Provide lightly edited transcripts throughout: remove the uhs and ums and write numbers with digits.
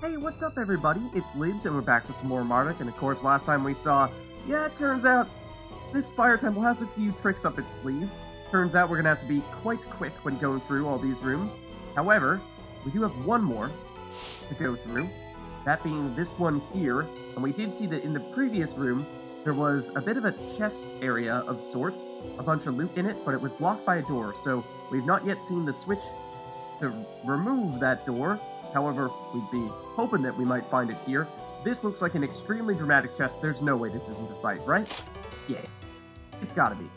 Hey, what's up everybody? It's Lids and we're back with some more Mardek, and of course last time we saw, it turns out this fire temple has a few tricks up its sleeve. Turns out we're gonna have to be quite quick when going through all these rooms. However, we do have one more to go through, that being this one here, and we did see that in the previous room there was a bit of a chest area of sorts, a bunch of loot in it, but it was blocked by a door, so we've not yet seen the switch to remove that door. However, we'd be hoping that we might find it here. This looks like an extremely dramatic chest. There's no way this isn't a fight, right? Yeah, it's gotta be.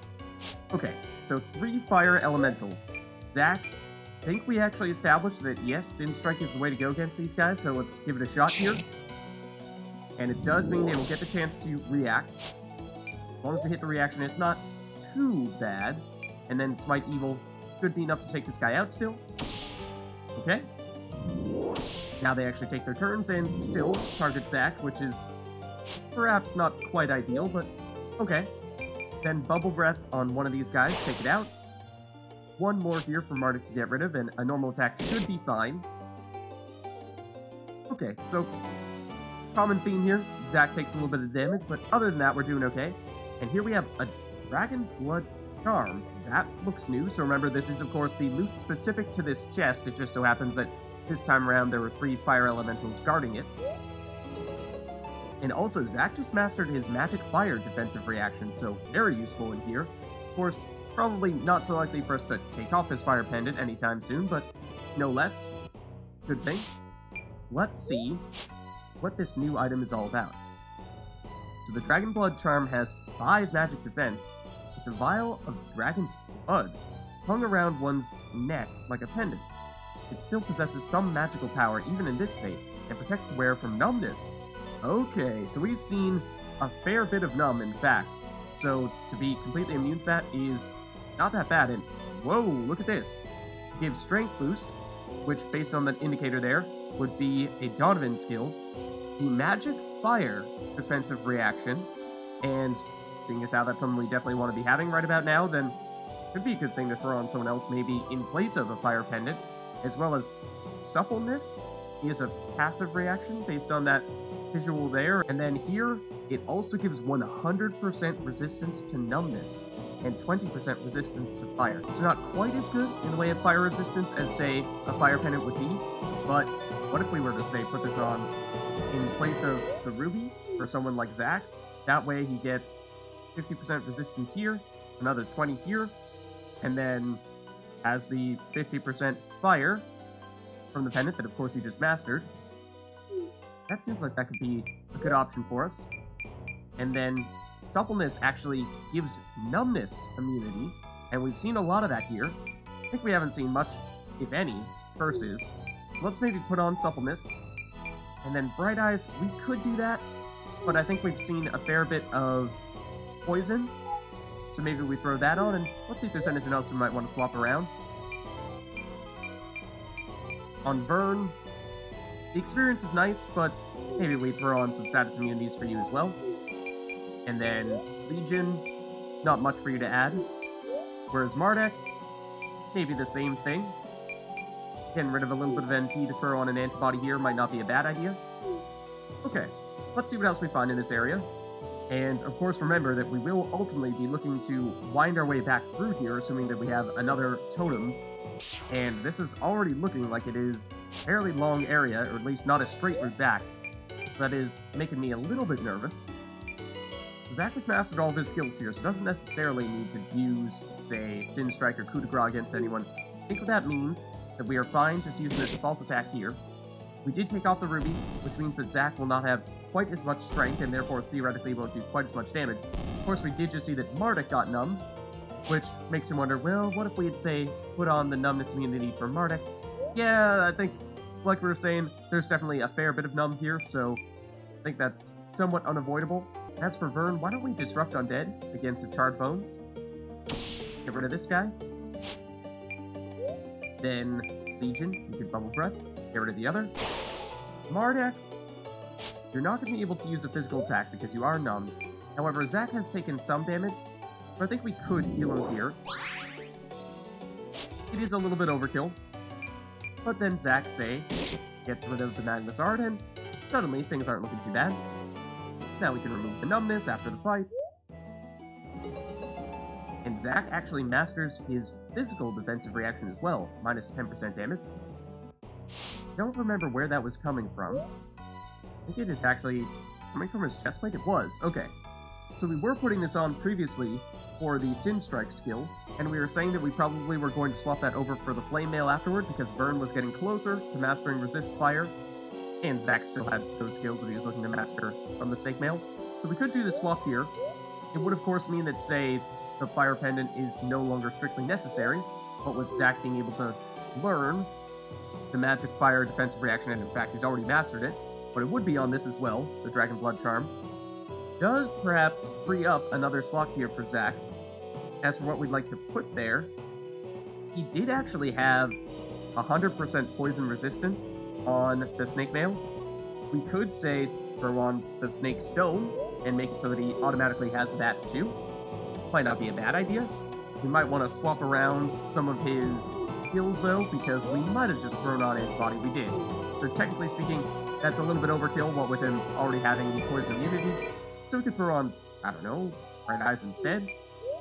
Okay, so 3 fire elementals. Zach, I think we actually established that, yes, Sin Strike is the way to go against these guys, so let's give it a shot here. And it does mean they will get the chance to react. As long as they hit the reaction, it's not too bad. And then Smite Evil should be enough to take this guy out still. Okay. Now they actually take their turns and still target Zach, which is perhaps not quite ideal, but okay. Then Bubble Breath on one of these guys, take it out. One more here for Mardek to get rid of, and a normal attack should be fine. Okay, so common theme here. Zach takes a little bit of damage, but other than that, we're doing okay. And here we have a Dragon Blood Charm. That looks new, so remember this is of course the loot specific to this chest. It just so happens that this time around there were 3 fire elementals guarding it. And also, Zach just mastered his Magic Fire defensive reaction, so very useful in here. Of course, probably not so likely for us to take off his Fire Pendant anytime soon, but no less. Good thing. Let's see what this new item is all about. So the Dragon Blood Charm has 5 magic defense. It's a vial of dragon's blood, hung around one's neck like a pendant. It still possesses some magical power even in this state, and protects the wearer from numbness. Okay, so we've seen a fair bit of numb, in fact. So to be completely immune to that is not that bad, and whoa, look at this. It gives strength boost, which based on the indicator there, would be a Donovan skill, the Magic Fire defensive reaction, and seeing as how that's something we definitely want to be having right about now, then it could be a good thing to throw on someone else, maybe in place of a Fire Pendant, as well as Suppleness is a passive reaction based on that visual there. And then here, it also gives 100% resistance to numbness and 20% resistance to fire. It's not quite as good in the way of fire resistance as, say, a Fire Pendant would be, but what if we were to, say, put this on in place of the Ruby for someone like Zach? That way he gets 50% resistance here, another 20 here, and then has the 50% fire from the pendant that of course he just mastered. That seems like that could be a good option for us. And then Suppleness actually gives numbness immunity, and we've seen a lot of that here. I think we haven't seen much, if any, curses. Let's maybe put on Suppleness. And then Bright Eyes, we could do that, but I think we've seen a fair bit of poison. So maybe we throw that on, and let's see if there's anything else we might want to swap around. On Vern, the experience is nice, but maybe we throw on some status immunities for you as well. And then Legion, not much for you to add. Whereas Mardek, maybe the same thing. Getting rid of a little bit of NP to throw on an antibody here might not be a bad idea. Okay, let's see what else we find in this area. And of course remember that we will ultimately be looking to wind our way back through here, assuming that we have another totem. And this is already looking like it is a fairly long area, or at least not a straight route back. That is making me a little bit nervous. Zach has mastered all of his skills here, so doesn't necessarily need to use, say, Sin Strike or Coup de Grace against anyone. I think what that means that we are fine just using the default attack here. We did take off the Ruby, which means that Zach will not have quite as much strength, and therefore theoretically won't do quite as much damage. Of course, we did just see that Mardek got numb, which makes you wonder, well, what if we had, say, put on the numbness immunity for Mardek? Yeah, I think, like we were saying, there's definitely a fair bit of numb here, so I think that's somewhat unavoidable. As for Vern, why don't we Disrupt Undead against the Charred Bones? Get rid of this guy. Then Legion, you can Bubble Breath. Get rid of the other. Mardek, you're not going to be able to use a physical attack because you are numbed. However, Zach has taken some damage, but I think we could heal him here. It is a little bit overkill. But then Zach, say, gets rid of the Magnus Art, and suddenly things aren't looking too bad. Now we can remove the numbness after the fight. And Zack actually masters his physical defensive reaction as well, minus 10% damage. Don't remember where that was coming from. I think it is actually coming from his chestplate. It was. Okay. So we were putting this on previously for the Sin Strike skill, and we were saying that we probably were going to swap that over for the Flame Mail afterward because Vern was getting closer to mastering Resist Fire, and Zack still had those skills that he was looking to master from the Snake Mail. So we could do the swap here. It would of course mean that, say, the Fire Pendant is no longer strictly necessary, but with Zack being able to learn the Magic Fire defensive reaction, and in fact he's already mastered it, but it would be on this as well, the Dragon Blood Charm, does perhaps free up another slot here for Zack. As for what we'd like to put there, he did actually have 100% poison resistance on the Snake Mail. We could say throw on the Snake Stone and make it so that he automatically has that too. Might not be a bad idea. We might want to swap around some of his skills though, because we might have just thrown on Antibody. We did. So technically speaking, that's a little bit overkill, what with him already having the poison immunity. So we could throw on, I don't know, Red Eyes instead.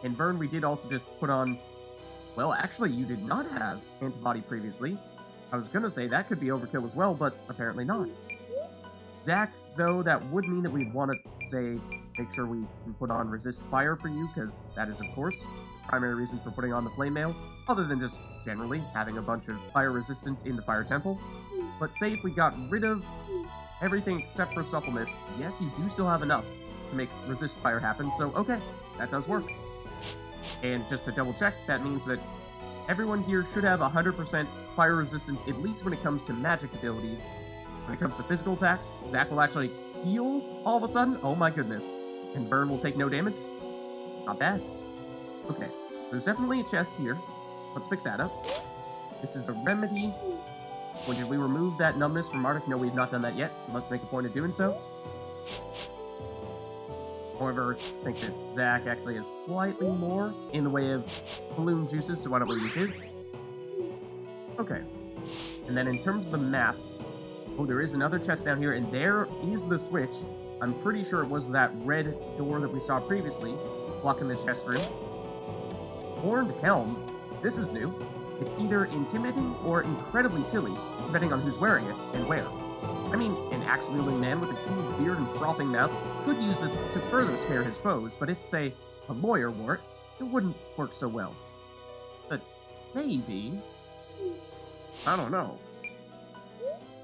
And Vern, we did also just put on... Well, actually, you did not have Antibody previously. I was gonna say that could be overkill as well, but apparently not. Zack, though, that would mean that we'd want to, say, make sure we can put on Resist Fire for you, because that is, of course, the primary reason for putting on the Flame Mail, other than just generally having a bunch of fire resistance in the Fire Temple. But say if we got rid of everything except for Suppleness, yes, you do still have enough to make Resist Fire happen, so okay, that does work. And just to double check, that means that everyone here should have 100% fire resistance, at least when it comes to magic abilities. When it comes to physical attacks, Zack will actually heal all of a sudden. Oh my goodness. And Vern will take no damage. Not bad. Okay, there's definitely a chest here. Let's pick that up. This is a remedy. When did we remove that numbness from Mardek? No, we've not done that yet, so let's make a point of doing so. However, I think that Zack actually has slightly more in the way of balloon juices, so why don't we use his? Okay. And then in terms of the map, oh, there is another chest down here, and there is the switch. I'm pretty sure it was that red door that we saw previously, blocking the chest room. Horned Helm. This is new. It's either intimidating or incredibly silly, depending on who's wearing it and where. I mean, an axe-wielding man with a huge beard and frothing mouth could use this to further scare his foes, but if, say, a lawyer wore it, it wouldn't work so well. But maybe... I don't know.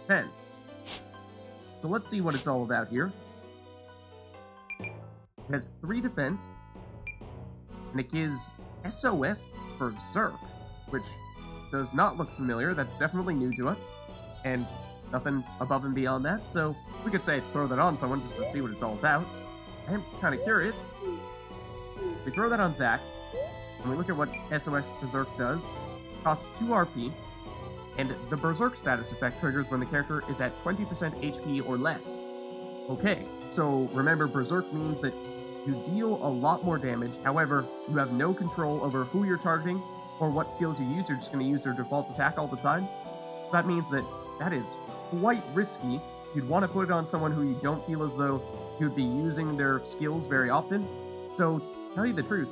Depends. So let's see what it's all about here. It has 3 defense, and it gives SOS Berserk, which does not look familiar. That's definitely new to us, and nothing above and beyond that, so we could say throw that on someone just to see what it's all about. I am kind of curious. We throw that on Zack, and we look at what SOS Berserk does. It costs 2 RP, and the Berserk status effect triggers when the character is at 20% HP or less. Okay, so remember, Berserk means that you deal a lot more damage, however, you have no control over who you're targeting or what skills you use. You're just going to use their default attack all the time. That means that is quite risky. You'd want to put it on someone who you don't feel as though you'd be using their skills very often. So, to tell you the truth,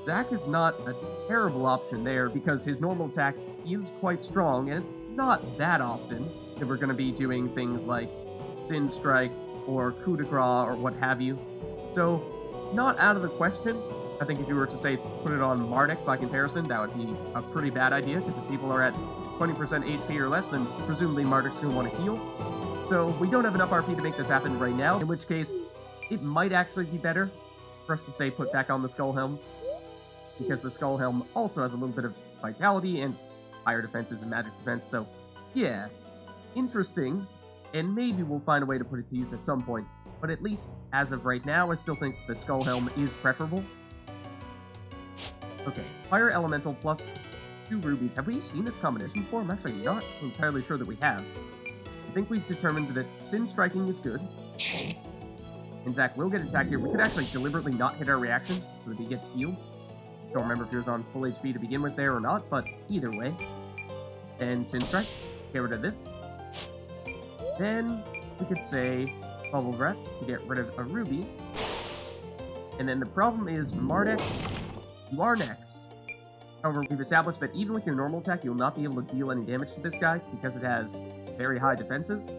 Zack is not a terrible option there because his normal attack is quite strong, and it's not that often that we're going to be doing things like Sin Strike or Coup de Grace or what have you. So, not out of the question. I think if you were to, say, put it on Mardek by comparison, that would be a pretty bad idea, because if people are at 20% HP or less, then presumably Mardek's going to want to heal. So we don't have enough RP to make this happen right now, in which case it might actually be better for us to, say, put back on the Skull Helm, because the Skull Helm also has a little bit of vitality and higher defenses and magic defense, so yeah, interesting, and maybe we'll find a way to put it to use at some point, but at least as of right now, I still think the Skull Helm is preferable. Okay, Fire Elemental plus 2 rubies. Have we seen this combination before? I'm actually not entirely sure that we have. I think we've determined that Sin Striking is good. And Zack will get attacked here. We could actually deliberately not hit our reaction so that he gets healed. Don't remember if he was on full HP to begin with there or not, but either way. And Sin Strike. Get rid of this. Then we could say Bubble Breath to get rid of a Ruby. And then the problem is, Mardek, you are next. However, we've established that even with your normal attack, you'll not be able to deal any damage to this guy because it has very high defenses.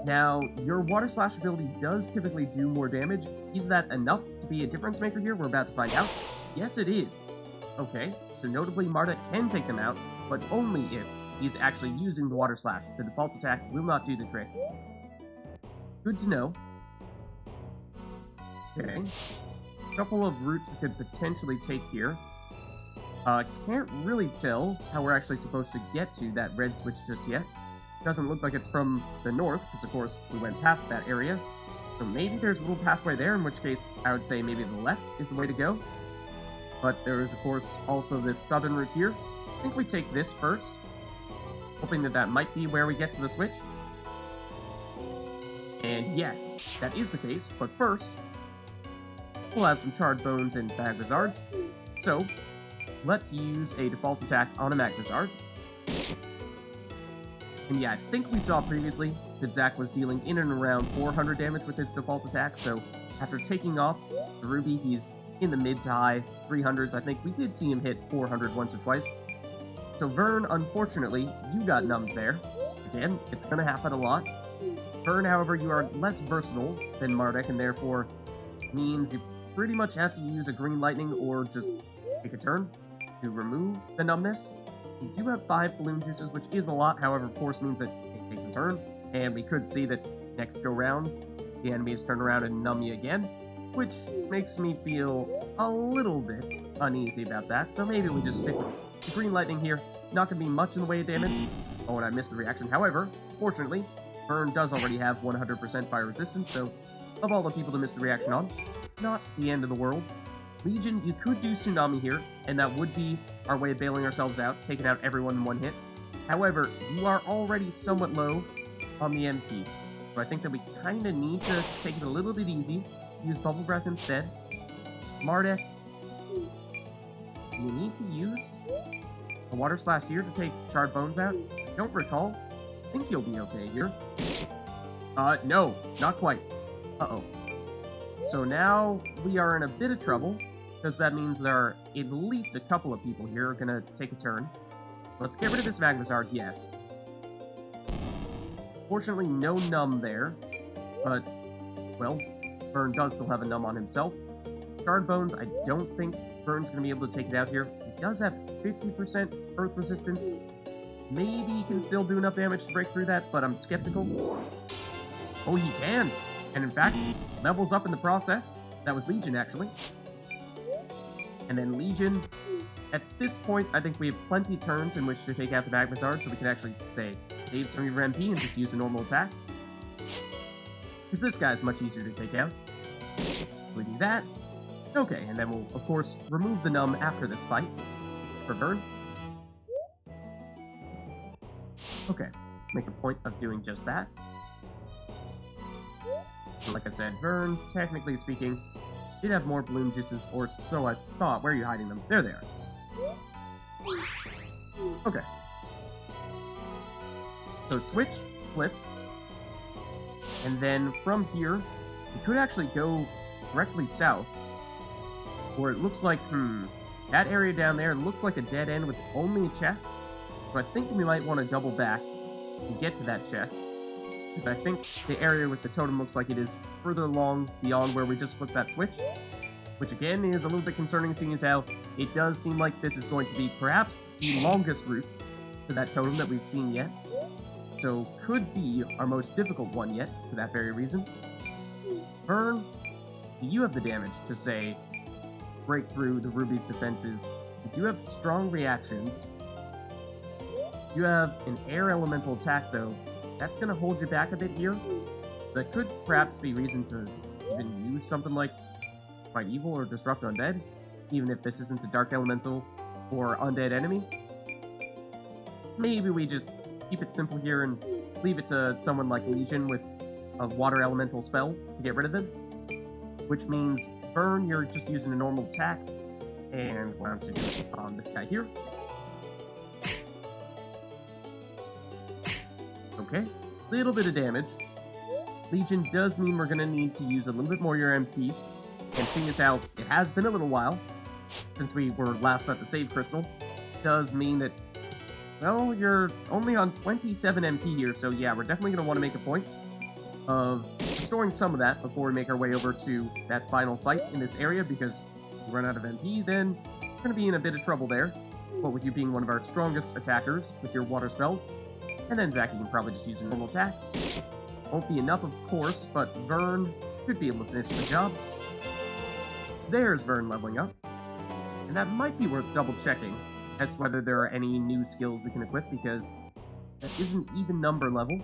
Now, your Water Slash ability does typically do more damage. Is that enough to be a difference maker here? We're about to find out. Yes, it is. Okay, so notably, Mardek can take them out, but only if he's actually using the Water Slash. The default attack will not do the trick. Good to know. Okay. A couple of routes we could potentially take here. Can't really tell how we're actually supposed to get to that red switch just yet. Doesn't look like it's from the north, because of course we went past that area. So maybe there's a little pathway there, in which case I would say maybe the left is the way to go. But there is, of course, also this southern route here. I think we take this first, hoping that that might be where we get to the switch. And yes, that is the case, but first, we'll have some Charred Bones and Magmazards. So, let's use a default attack on a Magmazard. And yeah, I think we saw previously that Zack was dealing in and around 400 damage with his default attack, so after taking off the Ruby, he's in the mid to high 300s. I think we did see him hit 400 once or twice. So Vern, unfortunately, you got numbed there. Again, it's going to happen a lot. Vern, however, you are less versatile than Mardek, and therefore means you pretty much have to use a Green Lightning or just take a turn to remove the numbness. You do have 5 Balloon Juices, which is a lot, however, of course, means that it takes a turn, and we could see that next go round, the enemies turn around and numb you again, which makes me feel a little bit uneasy about that, so maybe we just stick with the Green Lightning here. Not going to be much in the way of damage. Oh, and I missed the reaction. However, fortunately, Vern does already have 100% fire resistance, so of all the people to miss the reaction on, not the end of the world. Legion, you could do Tsunami here, and that would be our way of bailing ourselves out, taking out everyone in one hit. However, you are already somewhat low on the MP, so I think that we kind of need to take it a little bit easy, use Bubble Breath instead. Mardek, do you need to use a Water Slash here to take Charred Bones out? I don't recall. I think you'll be okay here. No, not quite. Uh-oh. So now we are in a bit of trouble, because that means there are at least a couple of people here who are going to take a turn. Let's get rid of this Magmazard, yes. Fortunately, no numb there, but, well, Vern does still have a numb on himself. Charred Bones, I don't think Vern's going to be able to take it out here. He does have 50% Earth Resistance. Maybe he can still do enough damage to break through that, but I'm skeptical. Oh, he can! And in fact, levels up in the process. That was Legion, actually. And then Legion, at this point, I think we have plenty of turns in which to take out the Magmazard, so we can actually, say, save some of your MP and just use a normal attack. Because this guy's much easier to take out. We do that. Okay, and then we'll, of course, remove the numb after this fight for Vern. Okay, make a point of doing just that. Like I said, Vern, technically speaking, did have more Balloon Juices, or so I thought. Where are you hiding them? There they are. Okay. So switch, flip, and then from here, we could actually go directly south, or it looks like, that area down there looks like a dead end with only a chest, so I think we might want to double back and get to that chest. Because I think the area with the totem looks like it is further along beyond where we just flipped that switch. Which again is a little bit concerning, seeing as how it does seem like this is going to be perhaps the longest route to that totem that we've seen yet. So could be our most difficult one yet, for that very reason. Vern, do you have the damage to, say, break through the Ruby's defenses? You do have strong reactions. You have an air elemental attack, though. That's going to hold you back a bit here. That could perhaps be reason to even use something like Fight Evil or Disrupt Undead, even if this isn't a Dark Elemental or Undead enemy. Maybe we just keep it simple here and leave it to someone like Legion with a Water Elemental spell to get rid of them. Which means, Vern, you're just using a normal attack, and why don't you do it on this guy here. Okay, little bit of damage. Legion does mean we're gonna need to use a little bit more of your MP, and seeing as how it has been a little while since we were last at the save crystal, does mean that, well, you're only on 27 MP here, so yeah, we're definitely gonna want to make a point of restoring some of that before we make our way over to that final fight in this area, because if we run out of MP, then we're gonna be in a bit of trouble there. But with you being one of our strongest attackers with your water spells, and then Zach, you can probably just use a normal attack. Won't be enough, of course, but Vern should be able to finish the job. There's Vern leveling up. And that might be worth double checking as to whether there are any new skills we can equip, because that is an even number level.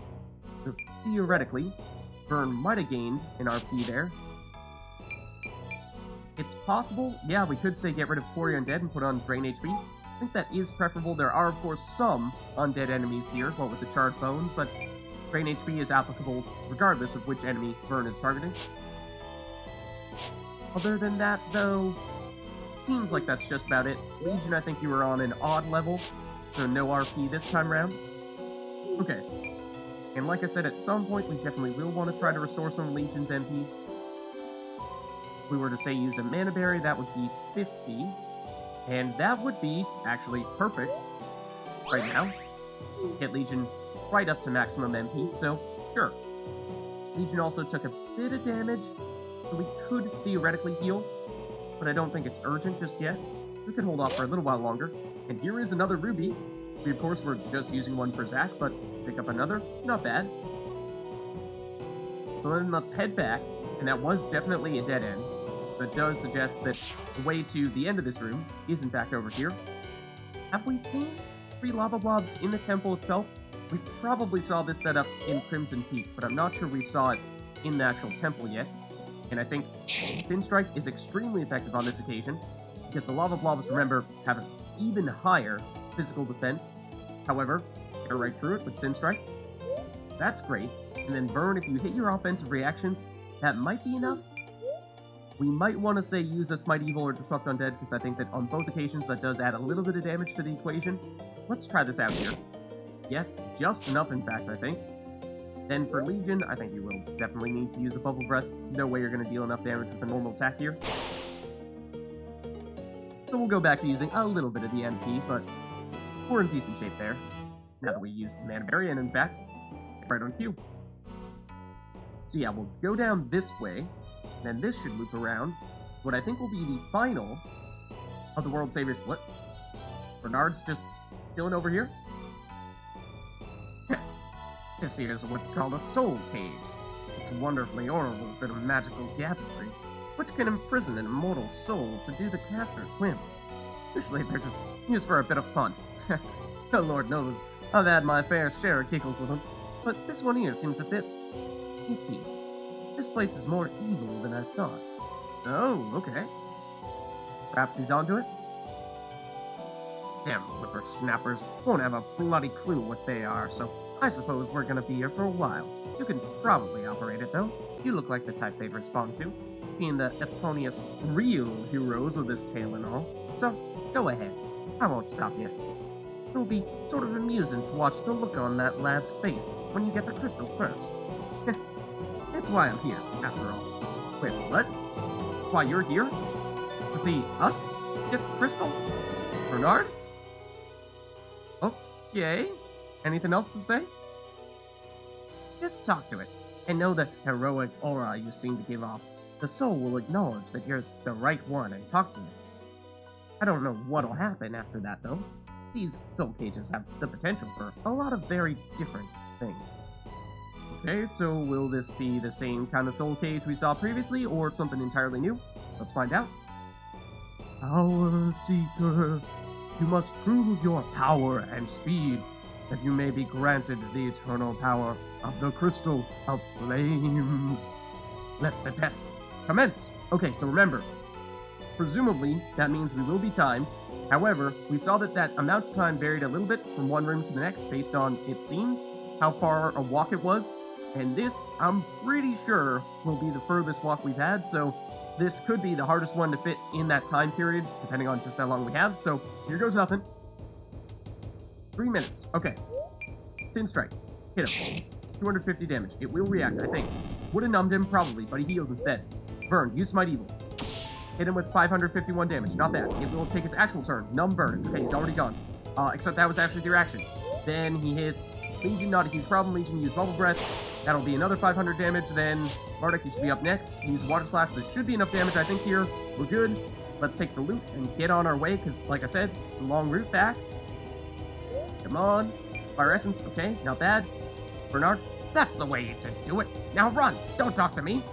So theoretically, Vern might have gained an RP there. It's possible, yeah, we could say get rid of Quarry Undead and put on Drain HP. I think that is preferable. There are, of course, some undead enemies here, what with the Charred Bones, but Drain HP is applicable regardless of which enemy Vern is targeting. Other than that, though, it seems like that's just about it. Legion, I think you were on an odd level, so no RP this time around. Okay. And like I said, at some point we definitely will want to try to restore some of Legion's MP. If we were to say use a Mana Berry, that would be 50. And that would be actually perfect right now. Hit Legion right up to maximum MP, so sure. Legion also took a bit of damage, so we could theoretically heal, but I don't think it's urgent just yet. We could hold off for a little while longer. And here is another ruby. We, of course, were just using one for Zach, but to pick up another, not bad. So then let's head back, and that was definitely a dead end. That does suggest that the way to the end of this room is in fact over here. Have we seen 3 lava blobs in the temple itself? We probably saw this setup in Crimson Peak, but I'm not sure we saw it in the actual temple yet. And I think Sin Strike is extremely effective on this occasion, because the lava blobs, remember, have an even higher physical defense. However, get right through it with Sin Strike. That's great. And then Burn, if you hit your offensive reactions, that might be enough. We might want to say use a Smite Evil or Disrupt Undead, because I think that on both occasions that does add a little bit of damage to the equation. Let's try this out here. Yes, just enough in fact, I think. Then for Legion, I think you will definitely need to use a Bubble Breath. No way you're going to deal enough damage with a normal attack here. So we'll go back to using a little bit of the MP, but we're in decent shape there. Now that we used the Mana Berry, and in fact, right on cue. So yeah, we'll go down this way, then this should loop around what I think will be the final of the World Savior split. Bernard's just chilling over here. This here is what's called a soul cage. It's a wonderfully horrible bit of magical gadgetry, which can imprison an immortal soul to do the caster's whims. Usually they're just used for a bit of fun. The Lord knows I've had my fair share of giggles with them, but this one here seems a bit iffy. This place is more evil than I thought. Oh, okay. Perhaps he's onto it? Damn whippersnappers won't have a bloody clue what they are, so I suppose we're gonna be here for a while. You can probably operate it, though. You look like the type they'd respond to, being the Eponius real heroes of this tale and all. So, go ahead. I won't stop you. It'll be sort of amusing to watch the look on that lad's face when you get the crystal first. That's why I'm here, after all. Wait, what? Why you're here? To see us get the crystal? Bernard? Okay. Anything else to say? Just talk to it, and know the heroic aura you seem to give off. The soul will acknowledge that you're the right one and talk to you. I don't know what'll happen after that, though. These soul cages have the potential for a lot of very different things. Okay, so will this be the same kind of soul cage we saw previously, or something entirely new? Let's find out. Power Seeker, you must prove your power and speed, that you may be granted the eternal power of the Crystal of Flames. Let the test commence! Okay, so remember, presumably that means we will be timed. However, we saw that that amount of time varied a little bit from one room to the next based on, it seemed, how far a walk it was. And this, I'm pretty sure, will be the furthest walk we've had, so this could be the hardest one to fit in that time period, depending on just how long we have. So, here goes nothing. 3 minutes. Okay. Sin Strike. Hit him. 250 damage. It will react, I think. Would have numbed him, probably, but he heals instead. Burn. Use Smite Evil. Hit him with 551 damage. Not bad. It will take its actual turn. Numb Burn. It's okay. He's already gone. Except that was actually the reaction. Then he hits Legion. Not a huge problem. Legion use Bubble Breath. That'll be another 500 damage. Then Mardek, you should be up next. Use Water Slash. There should be enough damage, I think, here. We're good. Let's take the loot and get on our way, because, like I said, it's a long route back. Come on. Fire Essence. Okay. Not bad. Bernard. That's the way to do it. Now run. Don't talk to me.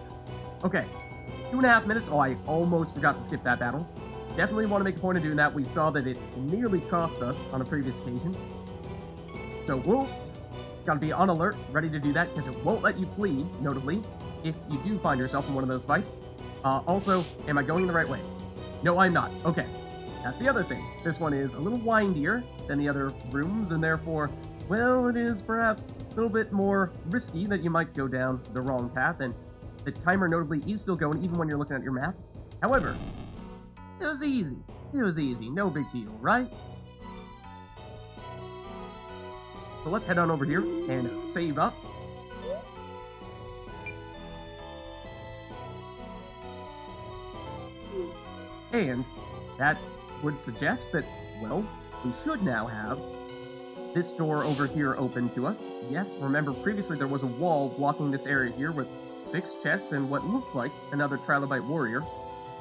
Okay. 2.5 minutes. Oh, I almost forgot to skip that battle. Definitely want to make a point of doing that. We saw that it nearly cost us on a previous occasion. So we'll just got to be on alert, ready to do that, because it won't let you flee, notably, if you do find yourself in one of those fights. Also, am I going the right way? No, I'm not. Okay. That's the other thing. This one is a little windier than the other rooms, and therefore, well, it is perhaps a little bit more risky that you might go down the wrong path, and the timer notably is still going even when you're looking at your map. However, it was easy. It was easy. No big deal, right? So let's head on over here and save up. And that would suggest that, well, we should now have this door over here open to us. Yes, remember previously there was a wall blocking this area here with 6 chests and what looked like another Trilobite warrior.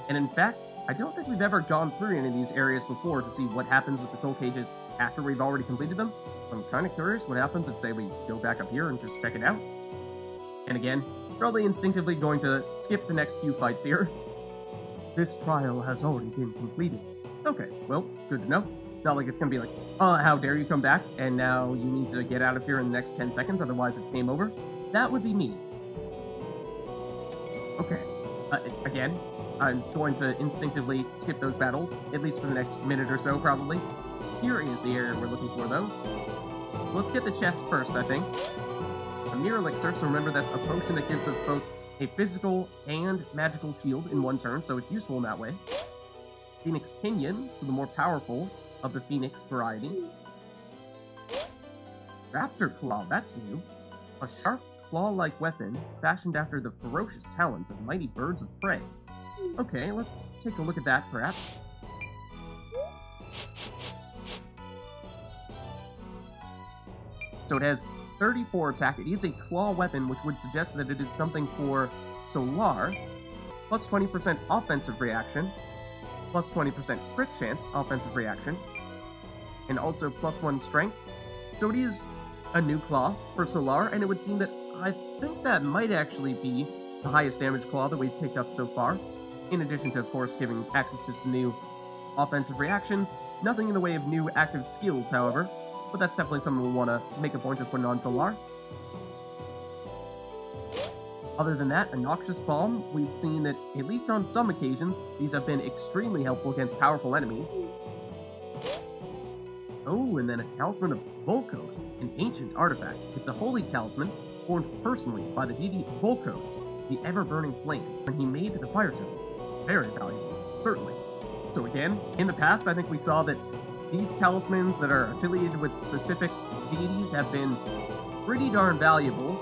And in fact, I don't think we've ever gone through any of these areas before to see what happens with the soul cages after we've already completed them. So I'm kind of curious what happens if, say, we go back up here and just check it out. And again, probably instinctively going to skip the next few fights here. This trial has already been completed. Okay, well, good to know. Not like it's going to be like, how dare you come back, and now you need to get out of here in the next 10 seconds, otherwise it's game over. That would be me. Okay, again, I'm going to instinctively skip those battles, at least for the next minute or so, probably. Here is the area we're looking for, though. So let's get the chest first, I think. A Mirror Elixir, so remember that's a potion that gives us both a physical and magical shield in one turn, so it's useful in that way. Phoenix Pinion, so the more powerful of the Phoenix variety. Raptor Claw, that's new. A sharp claw-like weapon fashioned after the ferocious talons of mighty birds of prey. Okay, let's take a look at that, perhaps. So it has 34 attack. It is a claw weapon, which would suggest that it is something for Solar. Plus 20% offensive reaction. Plus 20% crit chance offensive reaction. And also plus 1 strength. So it is a new claw for Solar, and it would seem that I think that might actually be the highest damage claw that we've picked up so far. In addition to, of course, giving access to some new offensive reactions. Nothing in the way of new active skills, however. But that's definitely something we'll want to make a point of putting on Solar. Other than that, a Noxious Palm. We've seen that, at least on some occasions, these have been extremely helpful against powerful enemies. Oh, and then a Talisman of Volkos, an ancient artifact. It's a holy talisman, formed personally by the deity Volkos, the ever-burning flame, when he made the fire temple. Very valuable, certainly. So again, in the past, I think we saw that these talismans that are affiliated with specific deities have been pretty darn valuable.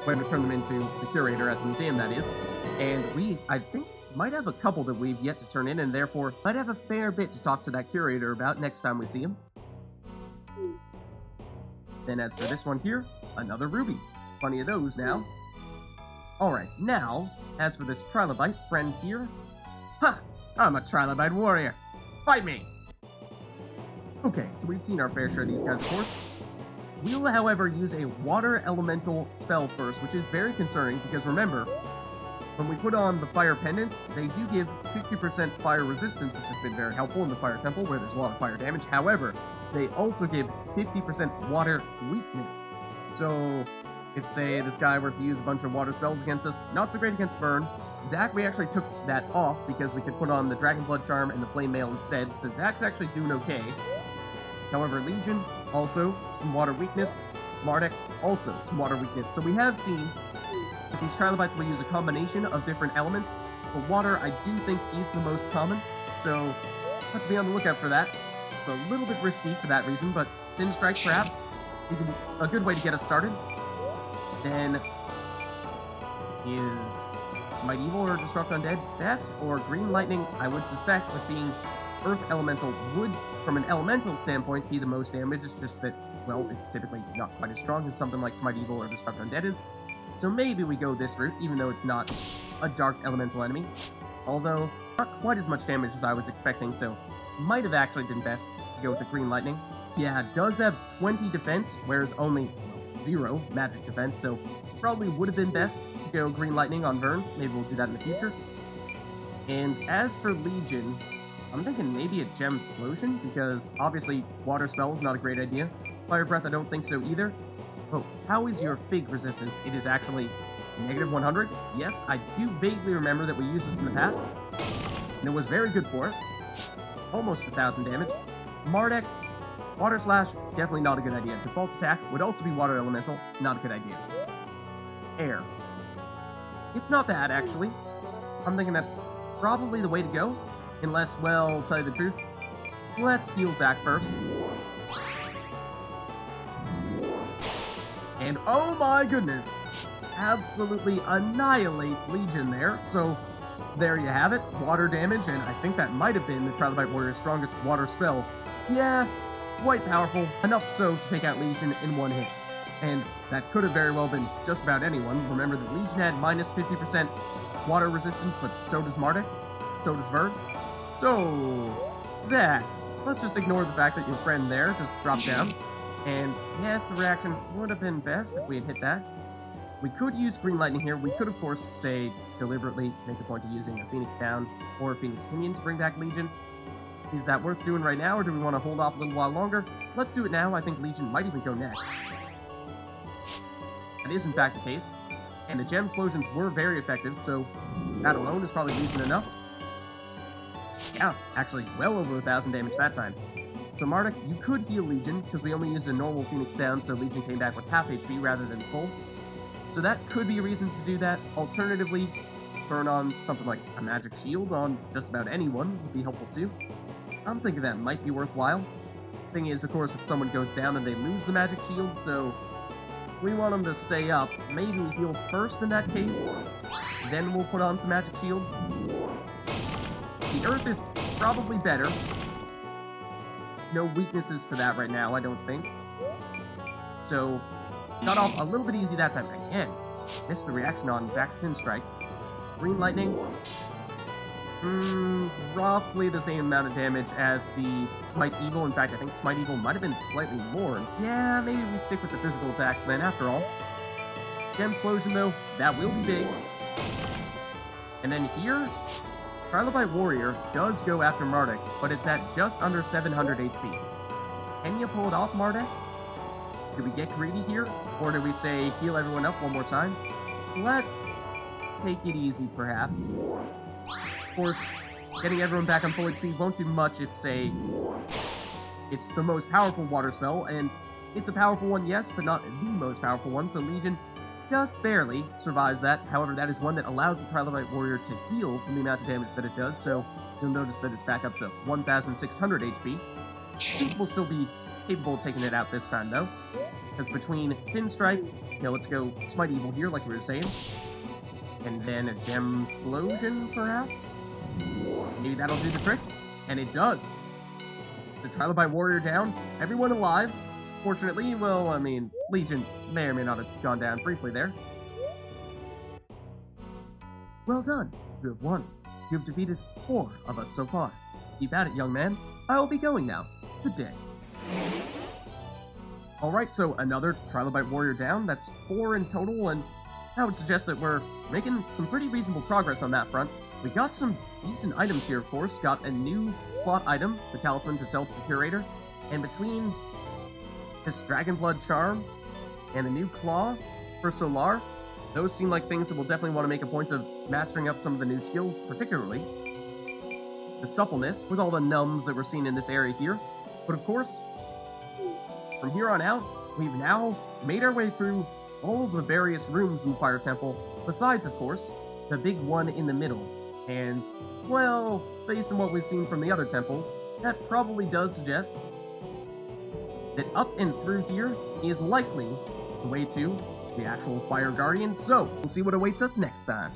We're going to turn them into the curator at the museum, that is. And we, I think, might have a couple that we've yet to turn in, and therefore might have a fair bit to talk to that curator about next time we see him. Then as for this one here, another ruby. Plenty of those now. Alright, now, as for this Trilobite friend here... Ha! I'm a Trilobite warrior! Fight me! Okay, so we've seen our fair share of these guys, of course. We'll, however, use a water elemental spell first, which is very concerning, because remember, when we put on the fire pendants, they do give 50% fire resistance, which has been very helpful in the fire temple, where there's a lot of fire damage. However, they also give 50% water weakness. So, if, say, this guy were to use a bunch of water spells against us, not so great against burn. Zac, we actually took that off, because we could put on the Dragon Blood Charm and the Flame Mail instead, so Zac's actually doing okay. However, Legion, also some water weakness. Mardek, also some water weakness. So we have seen that these Trilobites will use a combination of different elements, but water I do think is the most common, so have to be on the lookout for that. It's a little bit risky for that reason, but Sin Strike perhaps. a good way to get us started. Then is Smite Evil or Disrupt Undead best, or Green Lightning? I would suspect, with being Earth Elemental, would, from an elemental standpoint, be the most damage. It's just that, well, it's typically not quite as strong as something like Smite Evil or Disrupt Undead is. So maybe we go this route, even though it's not a dark elemental enemy. Although, not quite as much damage as I was expecting, so might have actually been best to go with the Green Lightning. Yeah, it does have 20 defense, whereas only 0 magic defense, so probably would have been best to go Green Lightning on Vern. Maybe we'll do that in the future. And as for Legion, I'm thinking maybe a Gem Explosion, because obviously Water Spell is not a great idea. Fire Breath, I don't think so either. Oh, how is your Fig resistance? It is actually negative 100. Yes, I do vaguely remember that we used this in the past, and it was very good for us. Almost 1,000 damage. Mardek, Water Slash, definitely not a good idea. Default attack would also be Water Elemental, not a good idea. Air. It's not bad, actually. I'm thinking that's probably the way to go. Unless, well, I'll tell you the truth. Let's heal Zach first. And oh my goodness! Absolutely annihilates Legion there, so there you have it. Water damage, and I think that might have been the Trilobite Warrior's strongest water spell. Yeah, quite powerful, enough so to take out Legion in one hit. And that could have very well been just about anyone. Remember that Legion had minus 50% water resistance, but so does Mardek, so does Verd. So, Zach, let's just ignore the fact that your friend there just dropped down. And yes, the reaction would have been best if we had hit that. We could use Green Lightning here. We could, of course, say, deliberately make a point of using a Phoenix Down or a Phoenix Pinion to bring back Legion. Is that worth doing right now, or do we want to hold off a little while longer? Let's do it now. I think Legion might even go next. That is, in fact, the case. And the Gem Explosions were very effective, so that alone is probably reason enough. Yeah, actually, well over 1,000 damage that time. So Mardek, you could heal Legion, because we only used a normal Phoenix Down, so Legion came back with half HP rather than full. So that could be a reason to do that. Alternatively, burn on something like a Magic Shield on just about anyone would be helpful too. I'm thinking that might be worthwhile. Thing is, of course, if someone goes down and they lose the Magic Shield, so we want them to stay up. Maybe we heal first in that case, then we'll put on some Magic Shields. The Earth is probably better. No weaknesses to that right now, I don't think. So, got off a little bit easy that time. Again, missed the reaction on Zach's Sin Strike. Green Lightning. Roughly the same amount of damage as the Smite Evil. In fact, I think Smite Evil might have been slightly more. Yeah, maybe we stick with the physical attacks then, after all. Gem Explosion, though, that will be big. And then here, Trilobite Warrior does go after Mardek, but it's at just under 700 HP. Can you pull it off, Mardek? Do we get greedy here? Or do we say, heal everyone up one more time? Let's take it easy, perhaps. Of course, getting everyone back on full HP won't do much if, say, it's the most powerful water spell, and it's a powerful one, yes, but not the most powerful one, so Legion just barely survives that. However, that is one that allows the Trilobite Warrior to heal from the amount of damage that it does, so you'll notice that it's back up to 1,600 HP. I think we'll still be capable of taking it out this time, though. Because between Sin Strike, let's go Smite Evil here, like we were saying. And then a Gem Explosion, perhaps? Maybe that'll do the trick. And it does. The Trilobite Warrior down, everyone alive. Fortunately, well, I mean, Legion may or may not have gone down briefly there. Well done. You have won. You have defeated 4 of us so far. Keep at it, young man. I will be going now. Good day. Alright, so another Trilobite Warrior down. That's 4 in total, and I would suggest that we're making some pretty reasonable progress on that front. We got some decent items here, of course. Got a new plot item, the Talisman to sell to the Curator. And between this Dragonblood Charm and a new Claw for Solar, those seem like things that we'll definitely want to make a point of mastering up some of the new skills, particularly the Suppleness, with all the numbs that we're seeing in this area here. But of course, from here on out, we've now made our way through all of the various rooms in the Fire Temple, besides, of course, the big one in the middle. And, well, based on what we've seen from the other temples, that probably does suggest that up and through here is likely the way to the actual Fire Guardian. So, we'll see what awaits us next time.